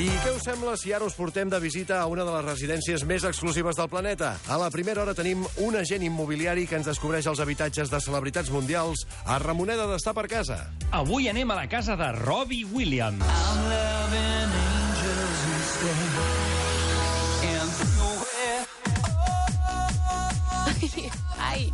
I què us sembla si ara us portem de visita a una de les residències més exclusives del planeta? A la primera hora tenim un agent immobiliari que ens descobreix els habitatges de celebritats mundials a remoneda d'estar per casa. Avui anem a la casa de Robbie Williams. Ai.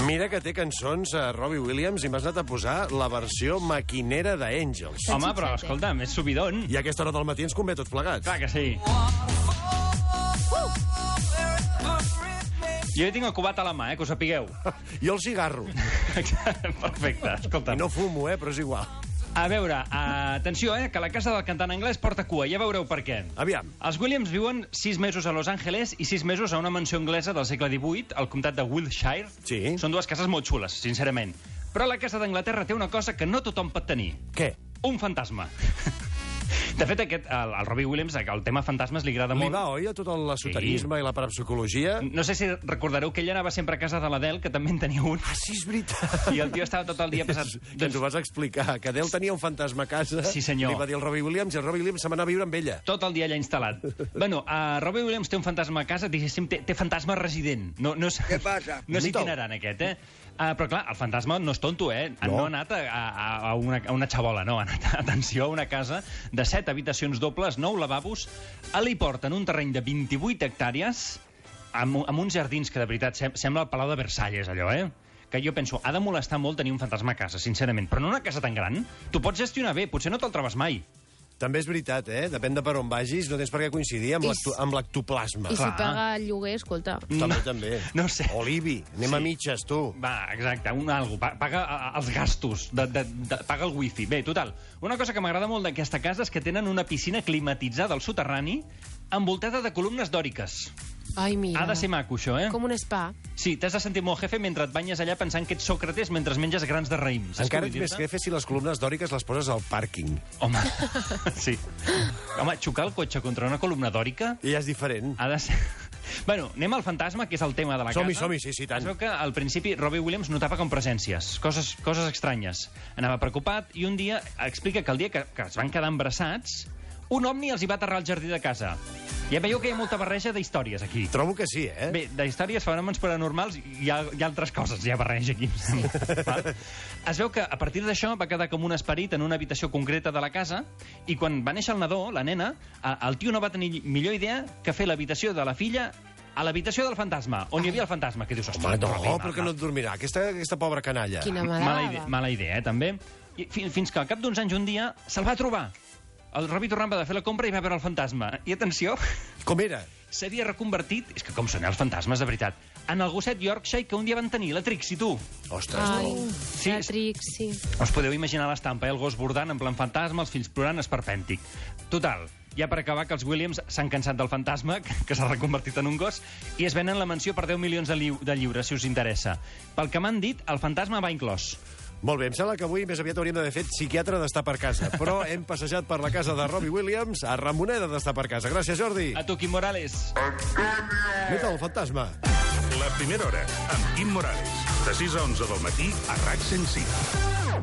Mira que té cançons a Robbie Williams i m'has anat a posar la versió maquinera d'Angels. Home, però escolta, més subidon. I a aquesta hora del matí ens convé tots plegats. Clar que sí. Jo hi tinc el cubat a la mà, que ho sapigueu. Jo el cigarro. Perfecte, escolta. I no fumo, però és igual. A veure, atenció, que la casa del cantant anglès porta cua, ja veureu per què. Aviam. Els Williams viuen 6 mesos a Los Angeles i 6 mesos a una mansió anglesa del segle XVIII, al comtat de Wiltshire. Sí. Són dues cases molt xules, sincerament. Però la casa d'Anglaterra té una cosa que no tothom pot tenir. Què? Un fantasma. De fet, el Robbie Williams, el tema fantasmes li agrada Li molt. va, oi, a tot l'esoterisme i la parapsicologia? No sé si recordareu que ell anava sempre a casa de l'Adele, que també en tenia un. Ah, sí, és veritat. I el tio estava tot el dia passat... Que ens ho vas explicar, que Adele tenia un fantasma a casa. Sí, senyor. Li va dir el Robbie Williams i el Robbie Williams se m'anà a viure amb ella. Tot el dia allà instal·lat. Bueno, Robbie Williams té un fantasma a casa, diguéssim, té fantasma resident. Què passa? No és itinerant, aquest, però clar, el fantasma no és tonto, No ha anat a una xabola, no. Ha anat, atenció, a una casa de 7 habitacions dobles, 9 lavabos, li porten un terreny de 28 hectàrees amb uns jardins que, de veritat, sembla el Palau de Versalles, allò, que jo penso, ha de molestar molt tenir un fantasma a casa, sincerament. Però no una casa tan gran. Tu pots gestionar bé, potser no te'l trobes mai. També és veritat, Depèn de per on vagis, no tens per què coincidir amb l'ectoplasma. I si paga el lloguer, escolta. També. No sé. O l'IBI. Anem a mitges, tu. Va, exacte, paga els gastos, paga el wifi. Bé, total, una cosa que m'agrada molt d'aquesta casa és que tenen una piscina climatitzada al soterrani envoltada de columnes dòriques. Ai, mira. Ha de ser maco, això, Com un spa. Sí, t'has de sentir molt jefe mentre et banyes allà pensant que ets Sòcrates mentre menges grans de raïm. Encara ets més jefe si les columnes dòriques les poses al pàrquing. Home, sí. Home, xocar el cotxe contra una columna dòrica... I ja és diferent. Ha de ser... Bueno, anem al fantasma, que és el tema de la casa. Som-hi, sí, tant. Es veu que al principi Robbie Williams notava com presències, coses estranyes. Anava preocupat i un dia explica que el dia que es van quedar embarassats, un ovni els hi va aterrar al jardí de casa. Ja veieu que hi ha molta barreja d'històries aquí. Trobo que sí, Bé, d'històries, fenòmens paranormals, hi ha altres coses, hi ha barreja aquí. Es veu que a partir d'això va quedar com un esperit en una habitació concreta de la casa i quan va néixer el nadó, la nena, el tio no va tenir millor idea que fer l'habitació de la filla a l'habitació del fantasma, on hi havia el fantasma. Que dius, home, no, però que no et dormirà. Aquesta pobra canalla. Quina malada. Mala idea, també. I fins que al cap d'uns anys, un dia, se'l va trobar. El Robbie tornant va fer la compra i va veure el fantasma. I atenció... Com era? S'havia reconvertit, és que com són els fantasmes, de veritat, en el gosset Yorkshire que un dia van tenir, la Trixie, tu. Ostres, Ai, Sí, la Trixie. Us podeu imaginar l'estampa, el gos bordant en plan fantasma, els fills plorant, esperpèntic. Total, ja per acabar que els Williams s'han cansat del fantasma, que s'ha reconvertit en un gos, i es venen la mansió per 10 milions de lliures, si us interessa. Pel que m'han dit, el fantasma va inclòs. Molt bé, em sembla que avui més aviat hauríem d'haver fet psiquiatre d'estar per casa, però hem passejat per la casa de Robbie Williams a remoneda d'estar per casa. Gràcies, Jordi. A tu, Quim Morales. Mira el fantasma. La primera hora, amb Quim Morales. De 6 a 11 del matí a RAC 105.